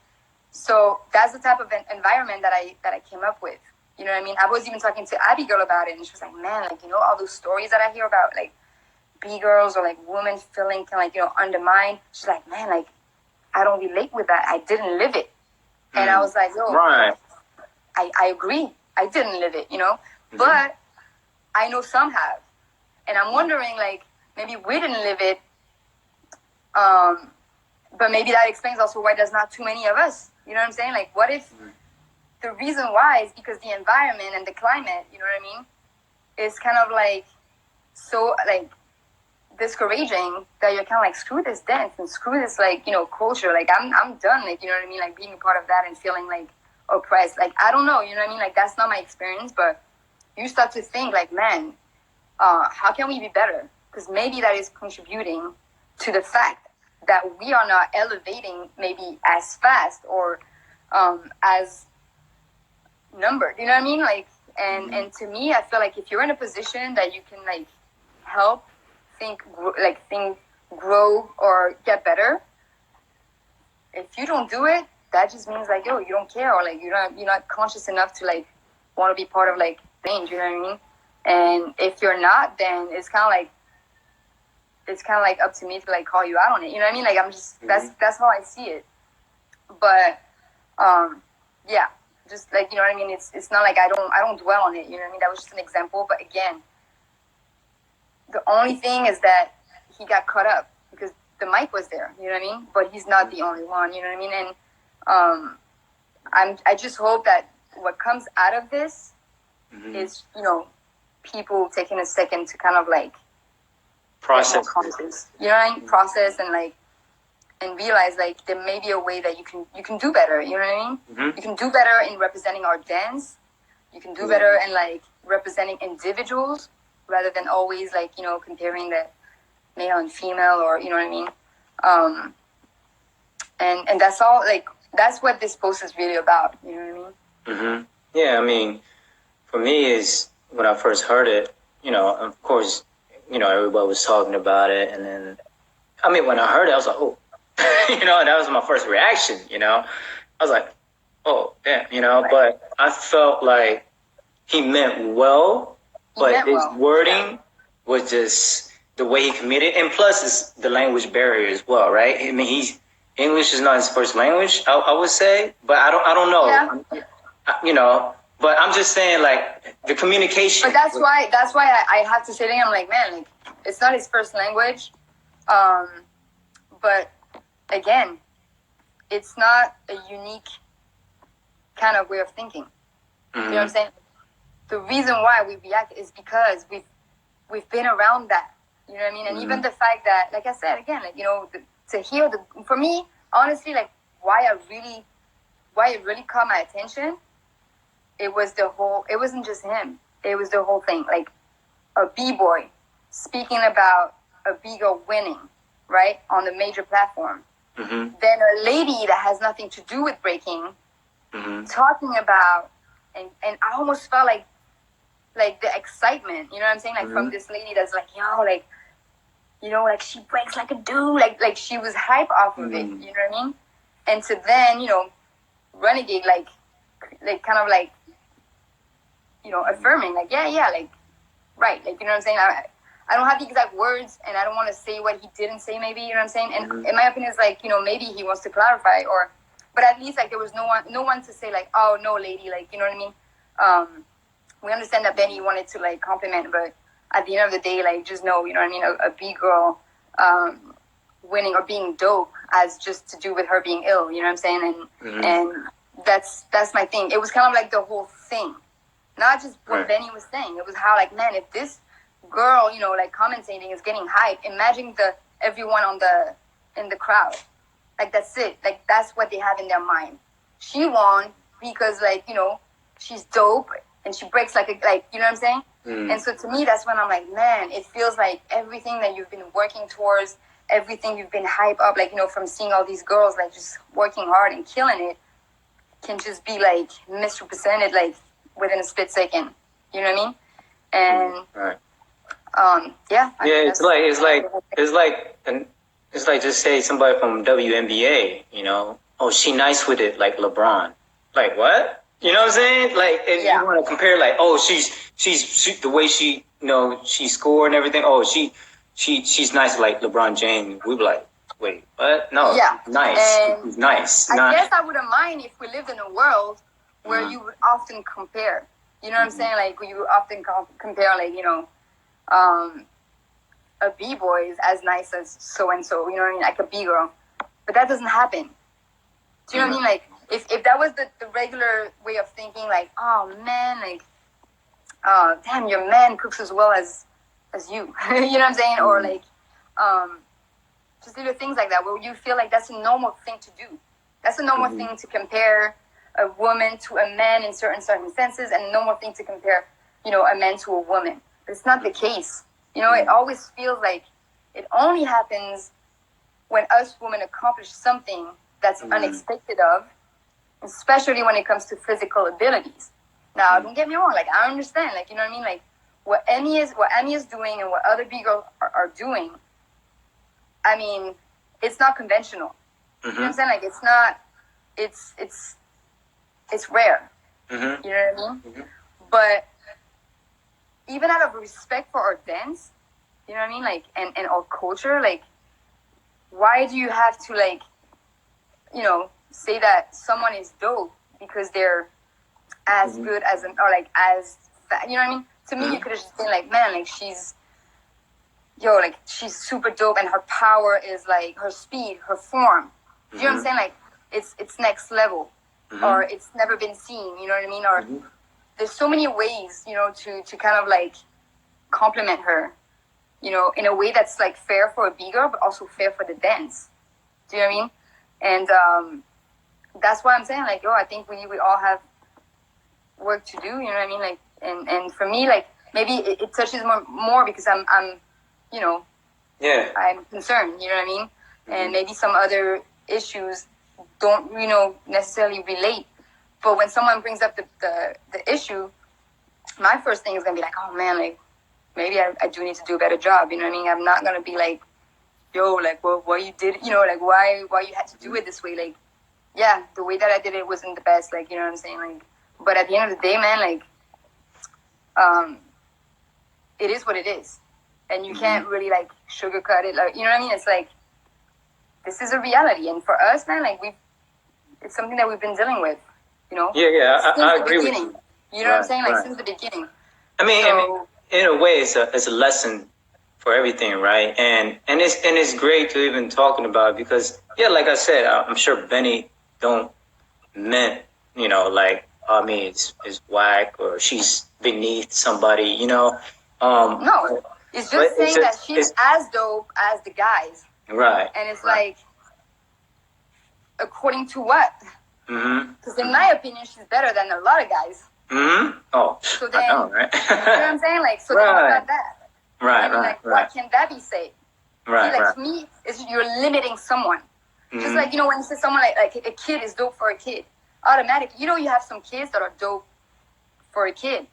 So that's the type of environment that I came up with. You know what I mean? I was even talking to Abby Girl about it, and she was like, man, like, you know, all those stories that I hear about, like, B-girls or, like, women feeling kind of, like, you know, undermined. She's like, man, like, I don't relate with that. I didn't live it. And I was like, yo, right. I agree. I didn't live it, you know? But I know some have. And I'm wondering, like, maybe we didn't live it, but maybe that explains also why there's not too many of us. You know what I'm saying? Like, what if the reason why is because the environment and the climate, you know what I mean, is kind of like so like discouraging that you're kind of like, screw this dance and screw this, like, you know, culture. Like, I'm done. Like, you know what I mean? Like, being a part of that and feeling like oppressed. Like, I don't know. You know what I mean? Like, that's not my experience, but you start to think like, man, how can we be better? Because maybe that is contributing to the fact that we are not elevating maybe as fast or as numbered. You know what I mean? Like, And to me, I feel like if you're in a position that you can like help, think, grow or get better, if you don't do it, that just means like, yo, you don't care, or like you're not conscious enough to like want to be part of like change. You know what I mean? And if you're not, then it's kind of like up to me to like call you out on it. You know what I mean? Like I'm just that's how I see it. But yeah, just like, you know what I mean? It's not like I don't dwell on it. You know what I mean? That was just an example. But again, the only thing is that he got caught up because the mic was there. You know what I mean? But he's not the only one. You know what I mean? And I just hope that what comes out of this is, you know, people taking a second to kind of like process, you know what I mean? Process and realize like there may be a way that you can do better. You know what I mean? You can do better in representing our dance. You can do better in like representing individuals rather than always like, you know, comparing the male and female, or you know what I mean? And that's all. Like that's what this post is really about. You know what I mean? Yeah, I mean, for me is when I first heard it, you know, of course, you know, everybody was talking about it, and then, I mean, when I heard it, I was like, oh, you know, that was my first reaction, you know. I was like, oh, damn, you know, but I felt like he meant well, but his wording was just the way he committed, and plus it's the language barrier as well, right? I mean, English is not his first language, I would say, but I don't know, you know. But I'm just saying, like, the communication. But that's why I have to say to him, like, man, like, it's not his first language. But again, it's not a unique kind of way of thinking. You know what I'm saying? The reason why we react is because we've been around that. You know what I mean? And even the fact that, like I said, again, like, you know, to hear for me, honestly, like, why it really caught my attention. It wasn't just him. It was the whole thing. Like a B-boy speaking about a B-girl winning, right, on the major platform. Then a lady that has nothing to do with breaking, talking about, and I almost felt like the excitement, you know what I'm saying? Like from this lady that's like, yo, like, you know, like she breaks like a dude. Like she was hype off of it, you know what I mean? And to then, you know, Renegade, like kind of like, you know, affirming, like, yeah, like, right, like, you know what I'm saying? I don't have the exact words, and I don't want to say what he didn't say, maybe, you know what I'm saying? And in my opinion, it's like, you know, maybe he wants to clarify, but at least, like, there was no one to say, like, oh, no, lady, like, you know what I mean? We understand that Benny wanted to, like, compliment, but at the end of the day, like, just know, you know what I mean? A B-girl winning or being dope has just to do with her being ill, you know what I'm saying? And that's my thing. It was kind of like the whole thing. Not just what Benny was saying. It was how, like, man, if this girl, you know, like, commentating is getting hype, imagine everyone in the crowd. Like, that's it. Like, that's what they have in their mind. She won because, like, you know, she's dope and she breaks like, you know what I'm saying? And so to me, that's when I'm like, man, it feels like everything that you've been working towards, everything you've been hyped up, like, you know, from seeing all these girls, like, just working hard and killing it, can just be, like, misrepresented, like, within a split second, you know what I mean? And it's like just say somebody from WNBA, you know, oh, she nice with it like LeBron, like what? You know what I'm saying? Like, if you want to compare, like, oh, she's the way she, you know, she scored and everything. Oh, she's nice like LeBron James. We be like, wait, what? No, nice, and nice. I guess I wouldn't mind if we lived in a world where you would often compare, you know what I'm saying? Like, you would often compare, like, you know, a B-boy is as nice as so-and-so, you know what I mean? Like a B-girl. But that doesn't happen. Do you know what I mean? Like, if that was the regular way of thinking, like, oh, man, like, damn, your man cooks as well as you. You know what I'm saying? Or, like, just little things like that where you feel like that's a normal thing to do. That's a normal thing to compare a woman to a man in certain circumstances, and a normal thing to compare, you know, a man to a woman. But it's not the case. You know, it always feels like it only happens when us women accomplish something that's unexpected of, especially when it comes to physical abilities. Now, don't get me wrong. Like, I understand. Like, you know what I mean? Like, what Emmy is doing and what other big girls are doing, I mean, it's not conventional. You know what I'm saying? Like, it's not, it's rare. You know what I mean? But even out of respect for our dance, you know what I mean? Like, and our culture, like, why do you have to, like, you know, say that someone is dope because they're as good as or like as fat, you know what I mean? To me, you could have just been like, man, like she's super dope, and her power is like her speed, her form. You know what I'm saying? Like it's next level, or it's never been seen. You know what I mean? Or there's so many ways, you know, to kind of like compliment her, you know, in a way that's like fair for a B girl, but also fair for the dance. Do you know what I mean? And that's why I'm saying, like, I think we all have work to do, you know what I mean? Like, and for me, like, maybe it touches more because I'm, you know, I'm concerned, you know what I mean? And maybe some other issues don't, you know, necessarily relate. But when someone brings up the issue, my first thing is going to be like, oh man, like, maybe I do need to do a better job, you know what I mean? I'm not going to be like, yo, like, well, why you did it, you know, like, why you had to do it this way? Like, yeah, the way that I did it wasn't the best, like, you know what I'm saying? Like, but at the end of the day, man, like, it is what it is. And you can't really, like, sugarcoat it. Like, you know what I mean? It's like, this is a reality. And for us, man, like, it's something that we've been dealing with, you know? Yeah, I agree with you. You know what I'm saying? Like, since the beginning. I mean, in a way, it's a lesson for everything, right? And it's great to even talking about it because, yeah, like I said, I'm sure Benny don't meant, you know, like, I mean, it's whack or she's beneath somebody, you know. No, it's just saying that she's as dope as the guys. Right. And it's like, according to what? Because in my opinion, she's better than a lot of guys. Oh, so then, I know, right? You know what I'm saying? Like, so then what about that? Right, I mean, like, why can't that be said? Right, See, like, to me, you're limiting someone. Just like, you know, when you say someone like a kid is dope for a kid, automatically, you know, you have some kids that are dope for a kid.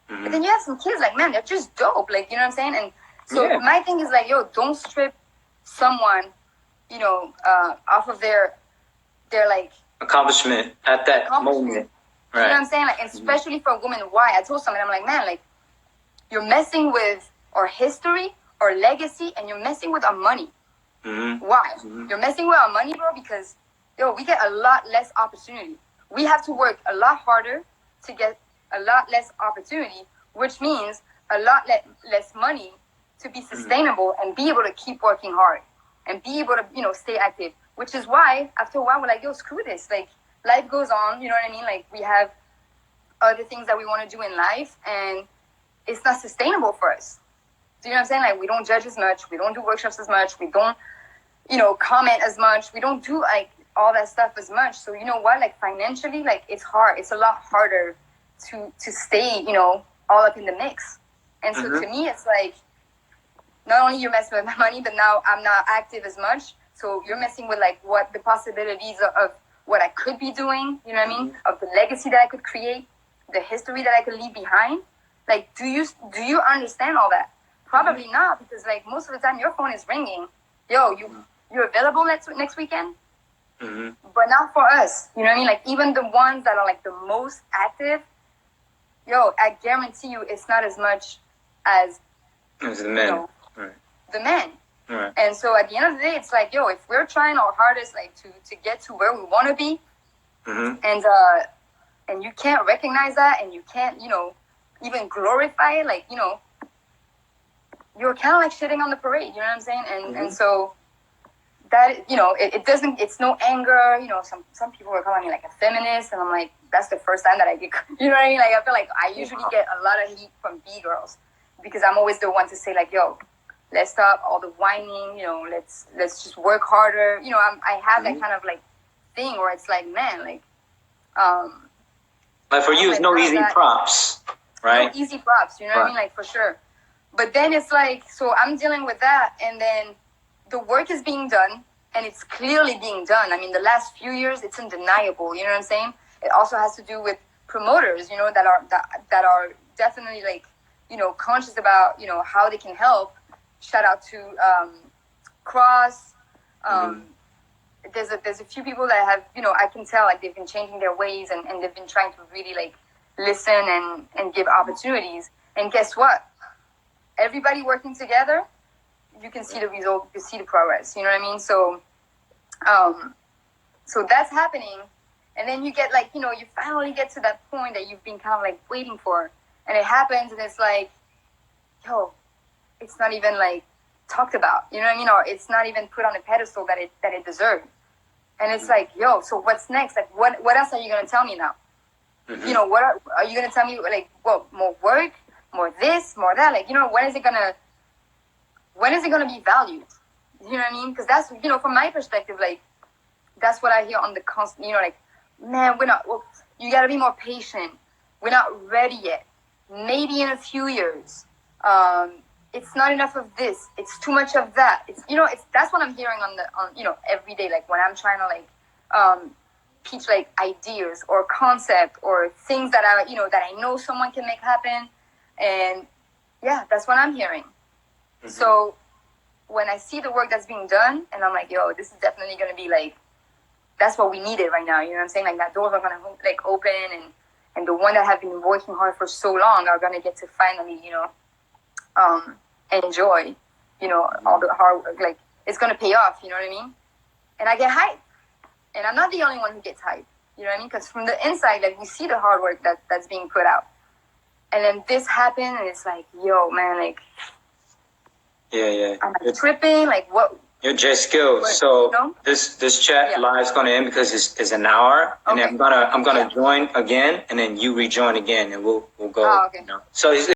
But then you have some kids like, man, they're just dope. Like, you know what I'm saying? And so my thing is like, don't strip someone, you know, off of their like accomplishment at that moment. Right. You know what I'm saying? Like, and especially for a woman, why? I told someone, I'm like, man, like, you're messing with our history, our legacy, and you're messing with our money. Why? You're messing with our money, bro, because, we get a lot less opportunity. We have to work a lot harder to get a lot less opportunity, which means a lot less money to be sustainable and be able to keep working hard and be able to, you know, stay active. Which is why, after a while, we're like, screw this. Like, life goes on, you know what I mean? Like, we have other things that we want to do in life, and it's not sustainable for us. Do you know what I'm saying? Like, we don't judge as much. We don't do workshops as much. We don't, you know, comment as much. We don't do, like, all that stuff as much. So, you know what? Like, financially, like, it's hard. It's a lot harder to stay, you know, all up in the mix. And so, to me, it's like, not only you're messing with my money, but now I'm not active as much. So you're messing with, like, what the possibilities of what I could be doing, you know what I mean? Of the legacy that I could create, the history that I could leave behind. Like, do you understand all that? Probably not, because, like, most of the time your phone is ringing. You're available next weekend? But not for us, you know what I mean? Like, even the ones that are, like, the most active, I guarantee you it's not as much as the men. You know, the men. Right. And so at the end of the day, it's like, if we're trying our hardest, like, to get to where we want to be, and you can't recognize that, and you can't, you know, even glorify it, like, you know, you're kind of like shitting on the parade, you know what I'm saying? And so that, you know, it doesn't, it's no anger, you know, some people are calling me like a feminist, and I'm like, that's the first time that I get, you know what I mean? Like, I feel like I usually get a lot of heat from B girls, because I'm always the one to say, like, let's stop all the whining, you know, let's just work harder. You know, I have that kind of, like, thing where it's like, man, like, but for you, it's no easy props, right? No easy props, you know what I mean? Like, for sure. But then it's like, so I'm dealing with that, and then the work is being done, and it's clearly being done. I mean, the last few years, it's undeniable, you know what I'm saying? It also has to do with promoters, you know, that are definitely like, you know, conscious about, you know, how they can help. Shout out to Cross. There's a few people that have, you know, I can tell like they've been changing their ways and they've been trying to really like listen and give opportunities. And guess what? Everybody working together, you can see the result, you see the progress. You know what I mean? So, so that's happening. And then you get like, you know, you finally get to that point that you've been kind of like waiting for, and it happens, and it's like, yo, it's not even like talked about, you know what I mean? Or it's not even put on a pedestal that it deserved. And it's like, yo, so what's next? Like, what else are you gonna tell me now? You know, what are you gonna tell me? Like, what, more work, more this, more that? Like, you know, when is it gonna be valued? You know what I mean? Because that's, you know, from my perspective, like, that's what I hear on the constant, you know, like, man, you gotta be more patient. We're not ready yet. Maybe in a few years. It's not enough of this. It's too much of that. It's, you know, that's what I'm hearing on you know, every day. Like when I'm trying to like, pitch like ideas or concept or things that I know someone can make happen. And yeah, that's what I'm hearing. So when I see the work that's being done and I'm like, yo, this is definitely going to be like, that's what we needed right now. You know what I'm saying? Like that doors are going to like open and the one that have been working hard for so long are going to get to finally, you know, enjoy, you know, all the hard work. Like it's going to pay off, you know what I mean? And I get hyped. And I'm not the only one who gets hyped, you know what I mean? Because from the inside, like we see the hard work that's being put out. And then this happened and it's like, yo, man, like, yeah. I'm like, tripping, like what? You're Jeskilz. So you know? this chat live is gonna end because it's an hour, and then I'm gonna join again, and then you rejoin again, and we'll go. Oh, okay. You know? So it's